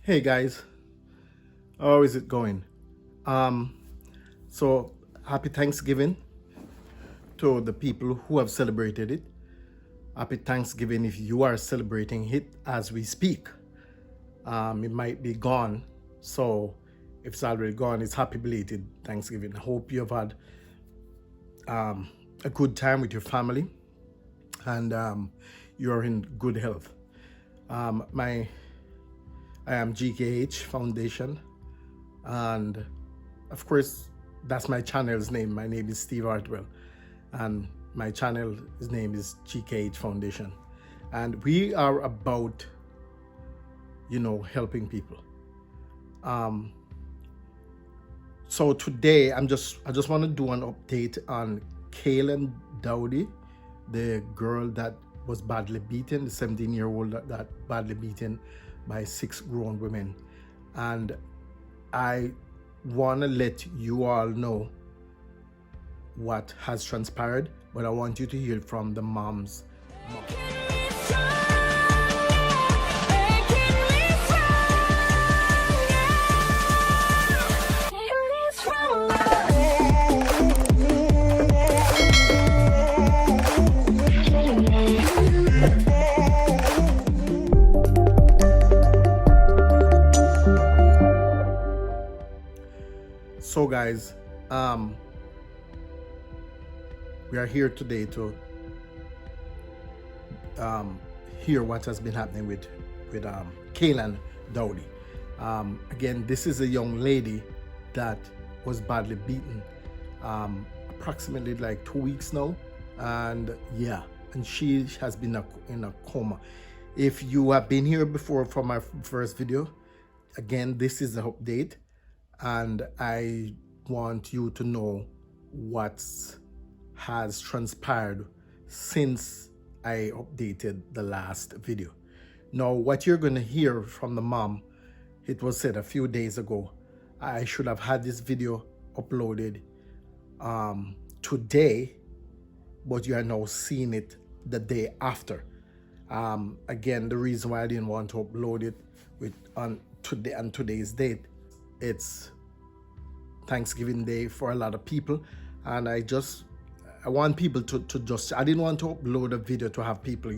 Hey guys, how is it going? Um, so happy Thanksgiving to the people who have celebrated it. Happy Thanksgiving if you are celebrating it as we speak. It might be gone, so if it's already gone, it's happy belated Thanksgiving. I hope you have had a good time with your family and you're in good health. I am GKH Foundation, and of course that's my channel's name. My name is Steve Hartwell, and my channel's name is GKH Foundation, and we are about helping people. So today I just want to do an update on Kaylan Dowdy, the girl that was badly beaten, the 17-year-old that badly beaten by 6 grown women. And I want to let you all know what has transpired, but I want you to hear it from the mom's mom. So guys, we are here today to hear what has been happening with Kaylan Dowdy. Again, this is a young lady that was badly beaten approximately like 2 weeks now, and she has been in a coma. If you have been here before from my first video, again, this is the update, and I want you to know what has transpired since I updated the last video. Now, what you're going to hear from the mom, it was said a few days ago. I should have had this video uploaded today, but you are now seeing it the day after. Again, the reason why I didn't want to upload it on today's date, it's Thanksgiving Day for a lot of people, and I want people to just, I didn't want to upload a video to have people,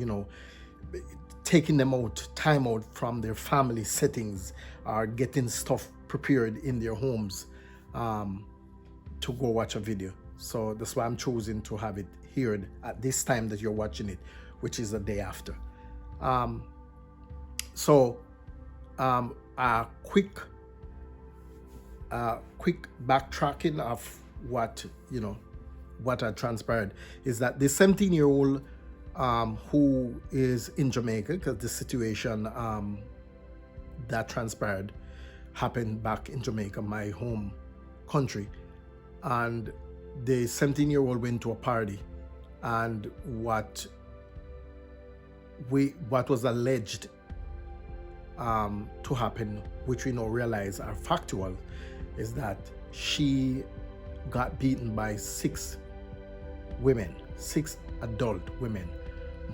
taking time out from their family settings or getting stuff prepared in their homes to go watch a video. So that's why I'm choosing to have it here at this time that you're watching it, which is the day after. A quick backtracking of what had transpired is that the 17-year-old who is in Jamaica, because the situation that transpired happened back in Jamaica, my home country, and the 17-year-old went to a party, and what was alleged to happen, which we now realize are factual, is that she got beaten by 6 women, 6 adult women.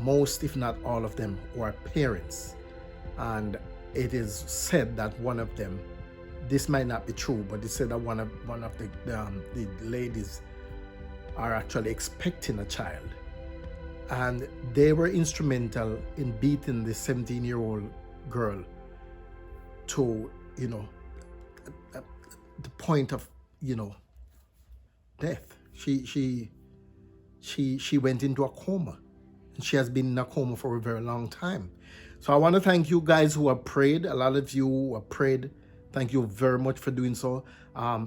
Most, if not all of them, were parents. And it is said that one of them, this might not be true, but it said that one of the ladies are actually expecting a child. And they were instrumental in beating the 17-year-old girl to, the point of, death. She went into a coma, and she has been in a coma for a very long time. So I want to thank you guys who have prayed. A lot of you who have prayed, thank you very much for doing so.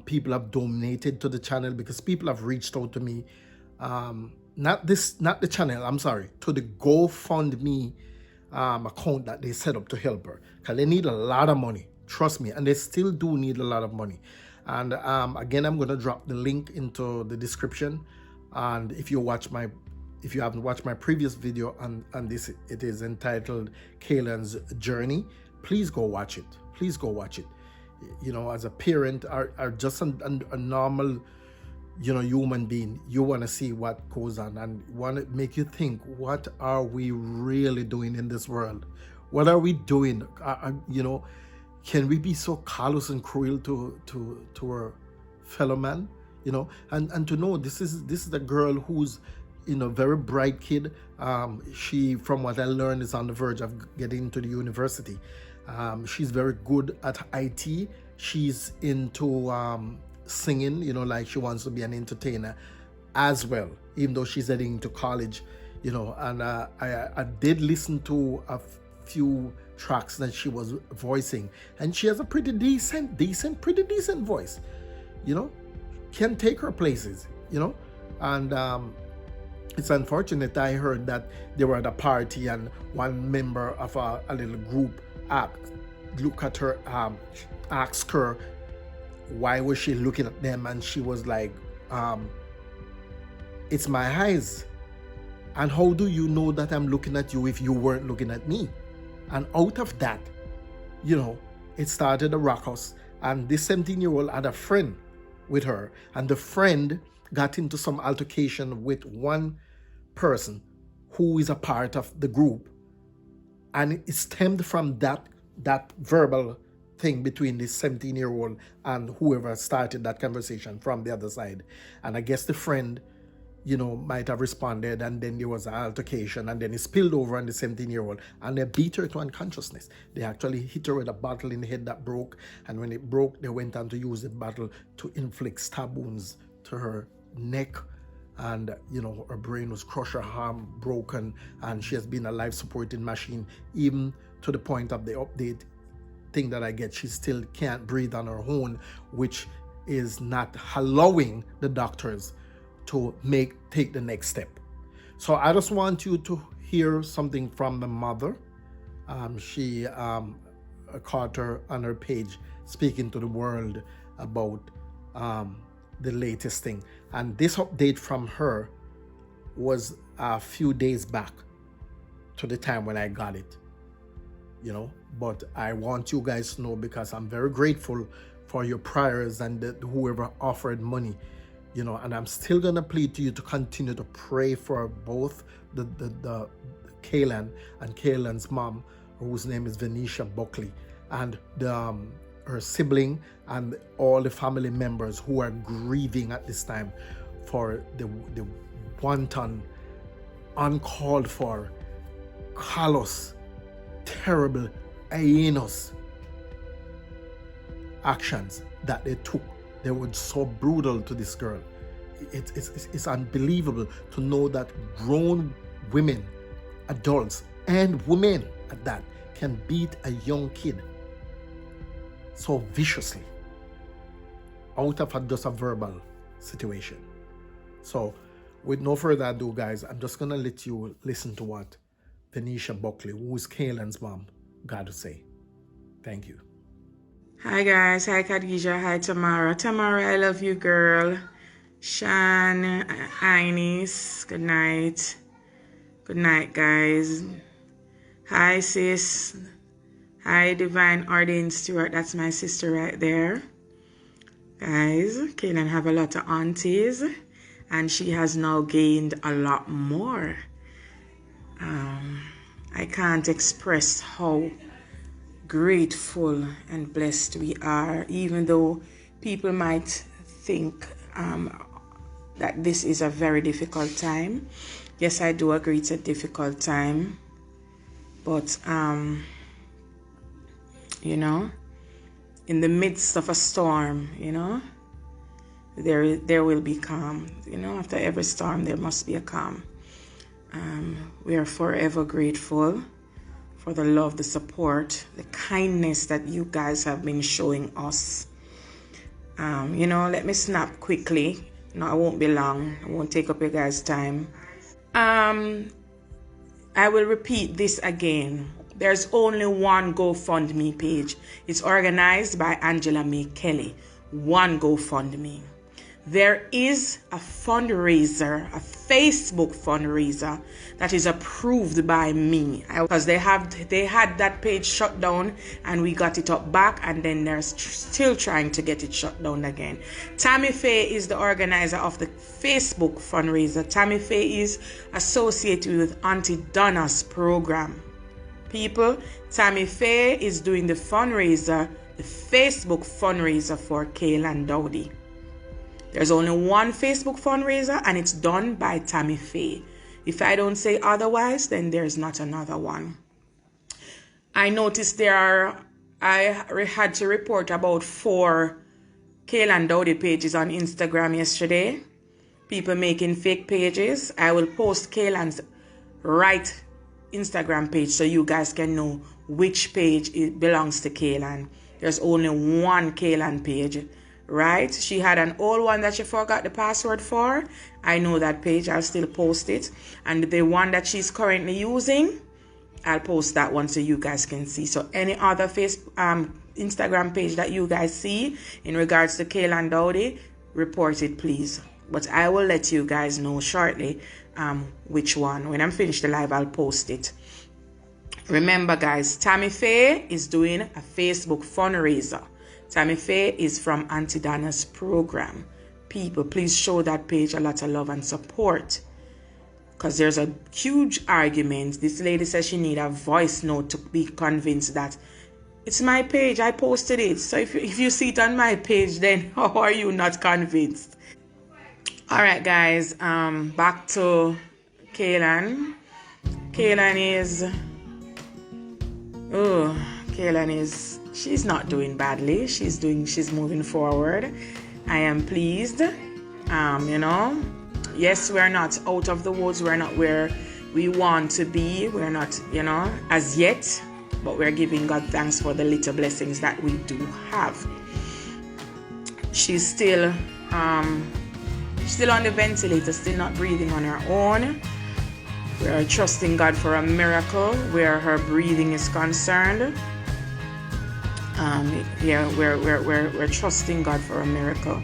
People have donated to the channel because people have reached out to me. Not the channel, I'm sorry, to the GoFundMe account that they set up to help her, because they need a lot of money, trust me, and they still do need a lot of money. And again, I'm going to drop the link into the description, and if you haven't watched my previous video on this, it is entitled Kaylan's Journey. Please go watch it. Please go watch it. As a parent or just a normal human being, you want to see what goes on and want to make you think, what are we really doing in this world? What are we doing? Can we be so callous and cruel to our fellow man? You know, and to know this is a girl who's, you know, very bright kid. She, from what I learned, is on the verge of getting into the university. She's very good at IT. She's into singing, you know, like she wants to be an entertainer as well, even though she's heading into college, you know. And I did listen to a few tracks that she was voicing, and she has a pretty decent voice, you know, can take her places, you know. And it's unfortunate. I heard that they were at a party and one member of a little group look at her, asked her why was she looking at them, and she was like, it's my eyes, and how do you know that I'm looking at you if you weren't looking at me? And out of that, you know, it started a ruckus, and this 17-year-old had a friend with her, and the friend got into some altercation with one person who is a part of the group, and it stemmed from that verbal thing between this 17-year-old and whoever started that conversation from the other side. And I guess the friend, you know, might have responded, and then there was an altercation, and then it spilled over on the 17-year-old, and they beat her to unconsciousness. They actually hit her with a bottle in the head that broke, and when it broke, they went on to use the bottle to inflict stab wounds to her neck, and, you know, her brain was crushed, her arm broken, and she has been a life supporting machine, even to the point of the update thing that I get. She still can't breathe on her own, which is not allowing the doctors to take the next step. So I just want you to hear something from the mother. She caught her on her page speaking to the world about the latest thing. And this update from her was a few days back to the time when I got it, you know. But I want you guys to know, because I'm very grateful for your prayers and whoever offered money, you know. And I'm still gonna plead to you to continue to pray for both the Kaylan and Kaylan's mom, whose name is Venetia Buckley, and her sibling, and all the family members who are grieving at this time for the wanton, uncalled for, callous, terrible, heinous actions that they took. They were so brutal to this girl. It's unbelievable to know that grown women, adults, and women at that, can beat a young kid so viciously out of just a verbal situation. So with no further ado, guys, I'm just gonna let you listen to what Venetia Buckley, who is Kaylan's mom, got to say. Thank you. Hi guys, hi Khadija, hi Tamara. Tamara, I love you, girl. Shan, Ines, good night. Good night, guys. Hi sis. Hi Divine Ordained Stewart, that's my sister right there. Guys, Kaylan have a lot of aunties, and she has now gained a lot more. I can't express how grateful and blessed we are, even though people might think that this is a very difficult time. Yes, I do agree it's a difficult time, but you know, in the midst of a storm, you know, there will be calm. You know, after every storm there must be a calm. We are forever grateful for the love, the support, the kindness that you guys have been showing us. You know, let me snap quickly. No, I won't be long. I won't take up your guys' time. I will repeat this again. There's only one GoFundMe page. It's organized by Angela May Kelly. One GoFundMe. There is a fundraiser, a Facebook fundraiser that is approved by me, because they had that page shut down and we got it up back, and then they're still trying to get it shut down again. Tammy Faye is the organizer of the Facebook fundraiser. Tammy Faye is associated with Auntie Donna's program. People, Tammy Faye is doing the fundraiser, the Facebook fundraiser for Kaylan Dowdy. There's only one Facebook fundraiser and it's done by Tammy Faye. If I don't say otherwise, then there's not another one. I noticed I had to report about 4 Kaylan Dowdy pages on Instagram yesterday. People making fake pages. I will post Kaylan's right Instagram page so you guys can know which page it belongs to Kaylan. There's only one Kaylan page, right? She had an old one that she forgot the password for. I know that page. I'll still post it. And the one that she's currently using, I'll post that one so you guys can see. So any other Instagram page that you guys see in regards to Kaylan Dowdy, report it please. But I will let you guys know shortly which one. When I'm finished the live, I'll post it. Remember guys, Tammy Faye is doing a Facebook fundraiser. Tammy Faye is from Auntie Dana's program. People, please show that page a lot of love and support. Because there's a huge argument. This lady says she need a voice note to be convinced that it's my page, I posted it. So if you see it on my page, then how are you not convinced? All right, guys, back to Kaylan. Kaylan is, she's not doing badly. She's moving forward. I am pleased. Yes, we're not out of the woods. We're not where we want to be. We're not, as yet, but we're giving God thanks for the little blessings that we do have. She's still on the ventilator, still not breathing on her own. We are trusting God for a miracle where her breathing is concerned. We're trusting God for a miracle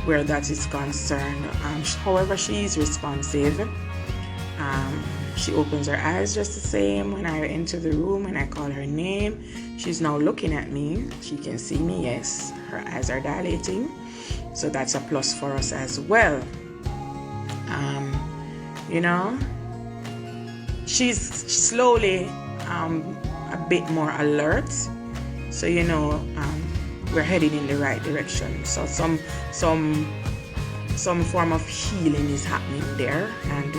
where that is concerned. However, she is responsive. She opens her eyes just the same when I enter the room and I call her name. She's now looking at me. She can see me, yes. Her eyes are dilating. So that's a plus for us as well. She's slowly a bit more alert. So, we're heading in the right direction. So some form of healing is happening there. And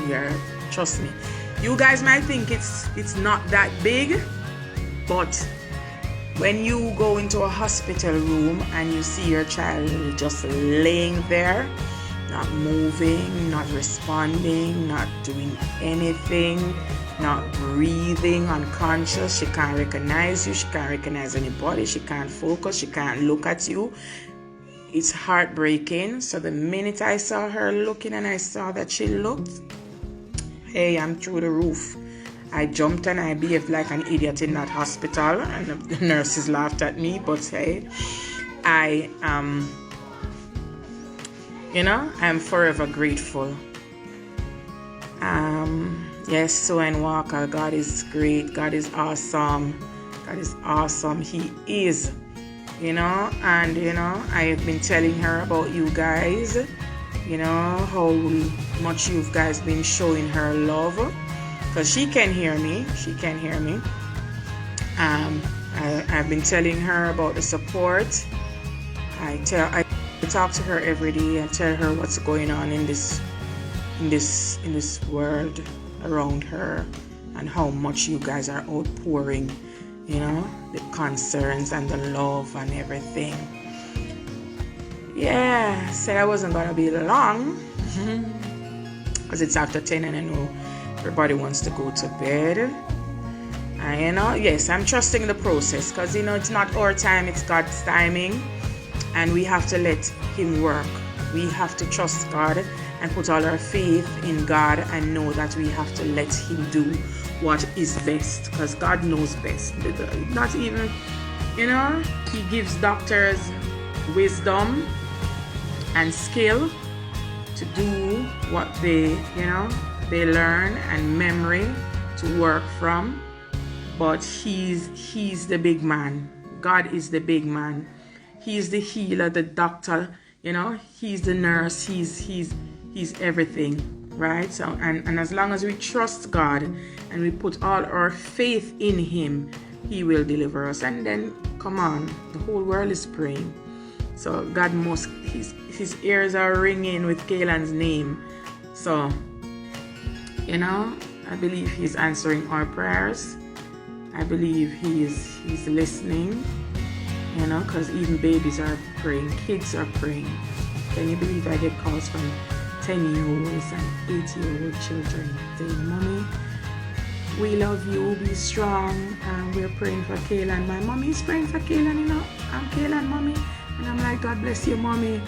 trust me, you guys might think it's not that big, but when you go into a hospital room and you see your child just laying there, not moving, not responding, not doing anything, not breathing, unconscious, she can't recognize you, she can't recognize anybody, she can't focus, she can't look at you. It's heartbreaking. So the minute I saw her looking and I saw that she looked, hey, I'm through the roof. I jumped and I behaved like an idiot in that hospital, and the nurses laughed at me, but hey, I'm forever grateful. Yes, so and Walker, God is great, God is awesome, God is awesome, He is, and I've been telling her about you guys, how much you guys been showing her love. Because she can hear me. I've been telling her about the support. I talk to her every day and tell her what's going on in this world around her and how much you guys are outpouring, the concerns and the love and everything. Yeah, said I wasn't gonna be long because it's after 10 and I know everybody wants to go to bed. And yes, I'm trusting the process because it's not our time, it's God's timing, and we have to let Him work. We have to trust God and put all our faith in God and know that we have to let Him do what is best, because God knows best. Not even, He gives doctors wisdom and skill to do what they learn and memory to work from, but he's the big man. God is the big man. He's the healer, the doctor, he's the nurse, he's everything. right? So and as long as we trust God and we put all our faith in him, he will deliver us. And then come on, the whole world is praying. So God must, his ears are ringing with Kaylan's name. So, you know, I believe he's answering our prayers. I believe he's listening, you know, because even babies are praying, kids are praying. Can you believe I get calls from 10-year-olds and 8-year-old children saying, Mommy, we love you, be strong, we're praying for Kaylan. My mommy is praying for Kaylan, you know, I'm Kaylan, Mommy. And I'm like, God bless you, Mommy,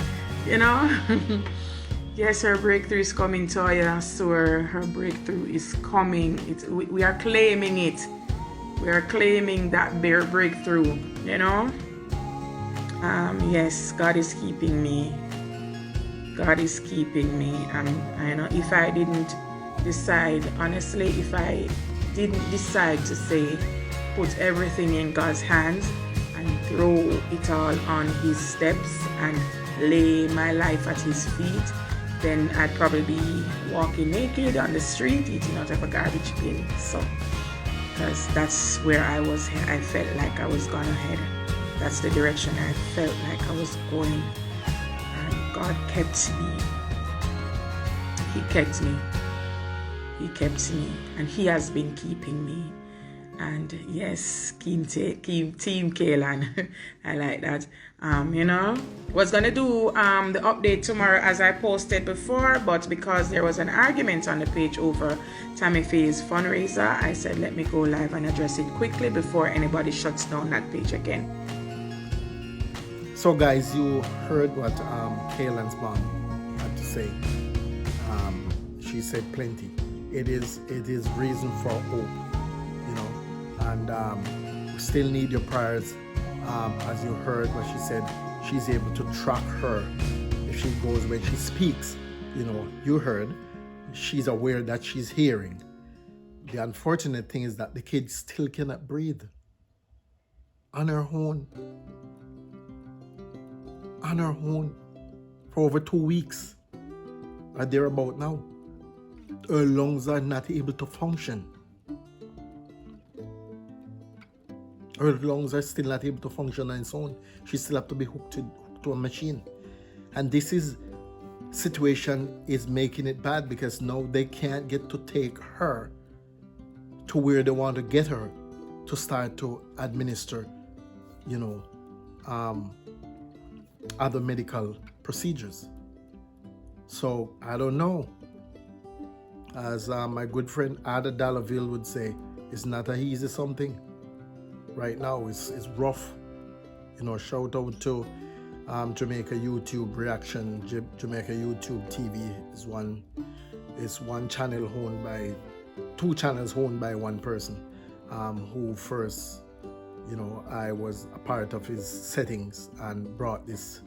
you know. Yes, her breakthrough is coming, Toya. So her breakthrough is coming. We are claiming it. We are claiming that breakthrough, you know. Yes, God is keeping me. God is keeping me. I know if I didn't decide, honestly, if I didn't decide to say, put everything in God's hands and throw it all on his steps and lay my life at his feet, then I'd probably be walking naked on the street, eating out of a garbage bin. So, because that's where I was, I felt like I was gonna head. That's the direction I felt like I was going. And God kept me. He kept me. He kept me. And he has been keeping me. And yes, Team Kaylan. I like that. You know, was gonna do the update tomorrow as I posted before, but because there was an argument on the page over Tammy Faye's fundraiser, I said let me go live and address it quickly before anybody shuts down that page again. So guys, you heard what Kaylan's mom had to say. She said plenty. It is reason for hope, you know. And we still need your prayers. As you heard what she said, she's able to track her if she goes, when she speaks, you know, you heard, she's aware that she's hearing. The unfortunate thing is that the kid still cannot breathe on her own. On her own for over 2 weeks or thereabout now. Her lungs are not able to function. Her lungs are still not able to function on its own. She still have to be hooked to a machine. And this situation is making it bad because now they can't get to take her to where they want to get her to start to administer, you know, other medical procedures. So I don't know. As my good friend Ada Dallaville would say, it's not an easy something. Right now it's rough. You know, shout out to Jamaica YouTube Reaction. Jamaica YouTube TV is one channel owned by, 2 channels owned by one person, who first, you know, I was a part of his settings and brought this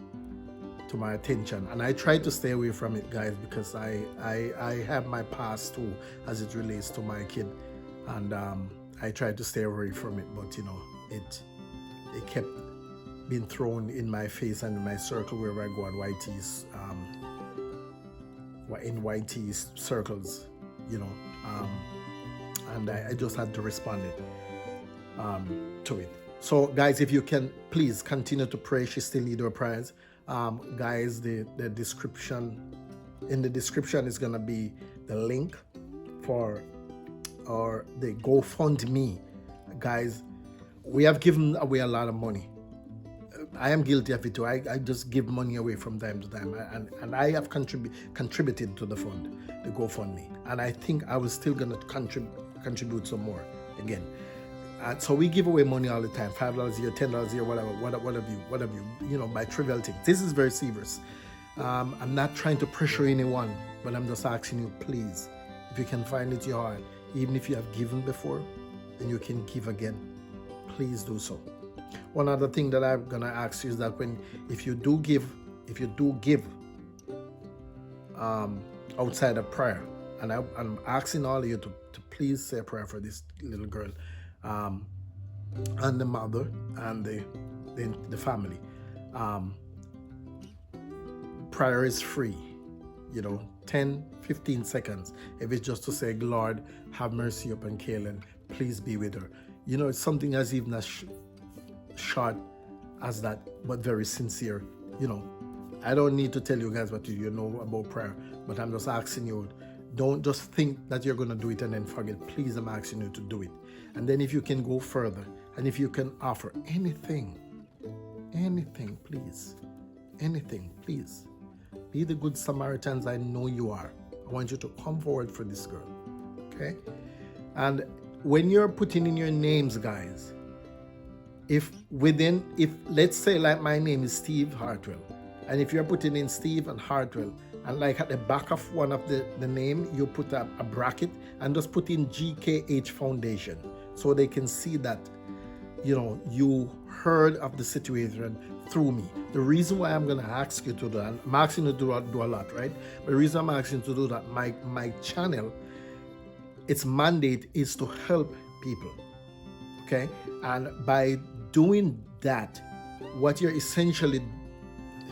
to my attention. And I try to stay away from it, guys, because I have my past too as it relates to my kid. And I tried to stay away from it, but you know, it kept being thrown in my face and in my circle wherever I go on YT's, in YT's circles, you know, and I just had to respond to it. So guys, if you can, please continue to pray. She still needs our prayers. Guys, the description, in the description is gonna be the link for the GoFundMe. Guys, we have given away a lot of money. I am guilty of it too. I just give money away from time to time, and I have contributed to the fund, the GoFundMe, and I think I was still gonna contribute some more again. So we give away money all the time, $5 a year, $10 a year, whatever you know, by trivial things. This is very serious. I'm not trying to pressure anyone, but I'm just asking you, please, if you can find it in your heart, even if you have given before and you can give again, please do so. One other thing that I'm gonna ask you is that if you do give outside of prayer, and I'm asking all of you to please say a prayer for this little girl, and the mother and the family. Prayer is free. 10, 15 seconds. If it's just to say, Lord, have mercy upon Kaylan, please be with her. It's something as even as short as that, but very sincere. I don't need to tell you guys what you know about prayer, but I'm just asking you, don't just think that you're going to do it and then forget. Please, I'm asking you to do it. And then if you can go further, and if you can offer anything, please, anything, please. Be the good Samaritans I know you are. I want you to come forward for this girl, okay? And when you're putting in your names, guys, if let's say like my name is Steve Hartwell, and if you're putting in Steve and Hartwell, and like at the back of one of the name, you put a bracket and just put in GKH Foundation, so they can see that, you heard of the situation through me. The reason why I'm going to ask you to do that, I'm asking you to do a lot, right? But the reason I'm asking you to do that, my channel, its mandate is to help people, okay? And by doing that, what you're essentially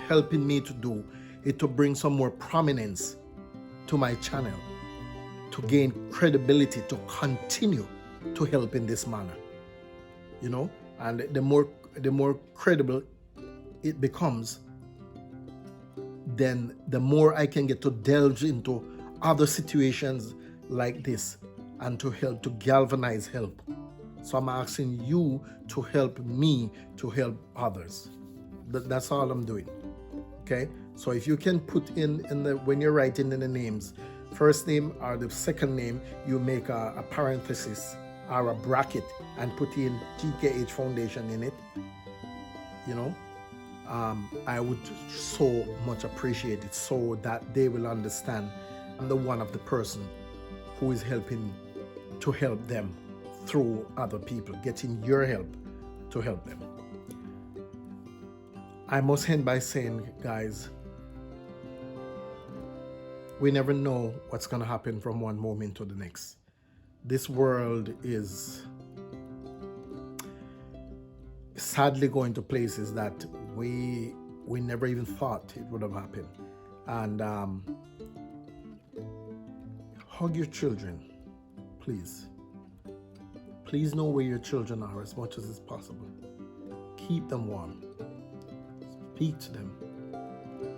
helping me to do is to bring some more prominence to my channel, to gain credibility, to continue to help in this manner, and the more credible it becomes, then the more I can get to delve into other situations like this and to help, to galvanize help. So I'm asking you to help me to help others. That's all I'm doing. Okay? So if you can put in when you're writing in the names, first name or the second name, you make a parenthesis or a bracket and put in GKH Foundation in it, I would so much appreciate it, so that they will understand I'm the one of the person who is helping to help them through other people, getting your help to help them. I must end by saying, guys, we never know what's going to happen from one moment to the next. This world is sadly going to places that we never even thought it would have happened. And hug your children, please. Please know where your children are as much as is possible. Keep them warm. Speak to them.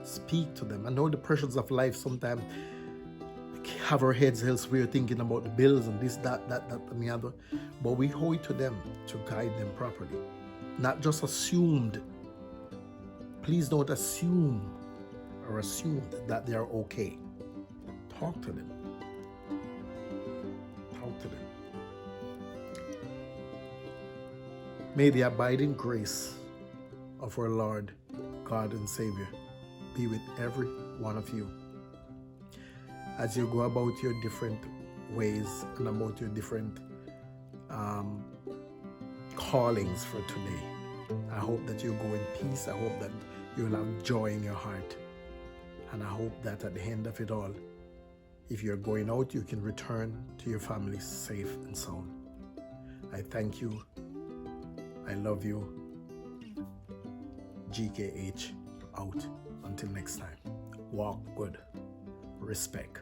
Speak to them. I know the pressures of life sometimes have our heads elsewhere thinking about the bills and this, that, and the other. But we owe it to them to guide them properly. Not just assumed. Please don't assume that they are okay. Talk to them. Talk to them. May the abiding grace of our Lord, God and Savior be with every one of you as you go about your different ways and about your different callings for today. I hope that you go in peace. I hope that you'll have joy in your heart. And I hope that at the end of it all, if you're going out, you can return to your family safe and sound. I thank you. I love you. GKH out. Until next time. Walk good. Respect.